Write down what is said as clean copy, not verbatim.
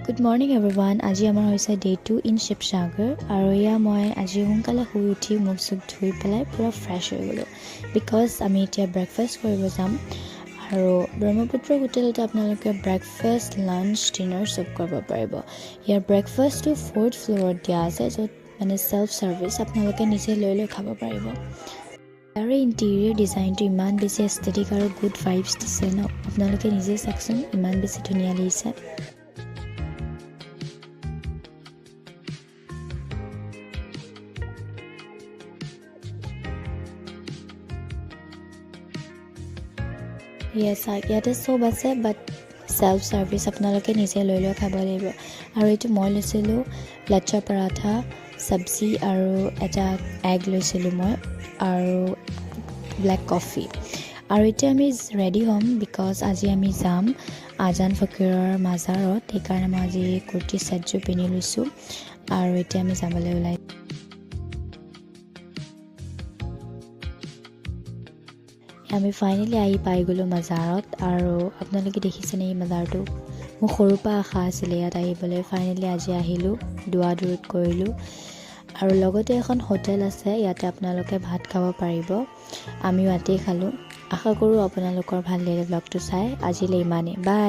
Good morning everyone. আজি আমাৰ হৈছে ডে 2 ইন শিৱসাগৰ আৰু এয়া মই আজি সোনকালে শুই উঠি মুখ চুখ ধুই পেলাই পুৰা ফ্ৰেছ হৈ গ'লোঁ বিকজ আমি এতিয়া ব্ৰেকফাষ্ট কৰিব যাম আৰু ব্ৰহ্মপুত্ৰ হোটেলতে আপোনালোকে ব্ৰেকফাষ্ট লাঞ্চ ডিনাৰ চব কৰিব পাৰিব। ইয়াৰ ব্ৰেকফাষ্টটো 4th ফ্ল'ৰত দিয়া আছে য'ত মানে ছেল্ফ ছাৰ্ভিচ আপোনালোকে নিজে লৈ খাব পাৰিব। আৰু ইণ্টেৰিয়ৰ ডিজাইনটো ইমান বেছি এষ্টেটিক আৰু গুড ভাইবছ দিছে ন, আপোনালোকে নিজে চাওকচোন ইমান বেছি ধুনীয়া লাগিছে। ইয়াতে চব আছে বাট ছেল্ফ ছাৰ্ভিচ আপোনালোকে নিজে লৈ খাব লাগিব। আৰু এইটো মই লৈছিলোঁ লাচ্ছা পৰাঠা চব্জি আৰু এটা এগ লৈছিলোঁ মই আৰু ব্লেক কফি। আৰু এতিয়া আমি ৰেডি হ'ম বিকজ আজি আমি যাম আজান ফকীৰৰ মাজাৰত, সেইকাৰণে মই আজি কুৰ্তি ছেটযোৰ পিন্ধি লৈছোঁ আৰু এতিয়া আমি যাবলৈ ওলাই। আমি ফাইনেলি আহি পাই গ'লোঁ মাজাৰত আৰু আপোনালোকে দেখিছেনে এই মাজাৰটো মোৰ সৰুৰ পৰা আশা আছিলে ইয়াত আহিবলৈ। ফাইনেলি আজি আহিলোঁ, দোৱা দূৰত কৰিলোঁ আৰু লগতে এখন হোটেল আছে, ইয়াতে আপোনালোকে ভাত খাব পাৰিব। আমিও ইয়াতেই খালোঁ। আশা কৰোঁ আপোনালোকৰ ভাল লাগিলে ব্লগটো চাই। আজিলৈ ইমানেই, বাই।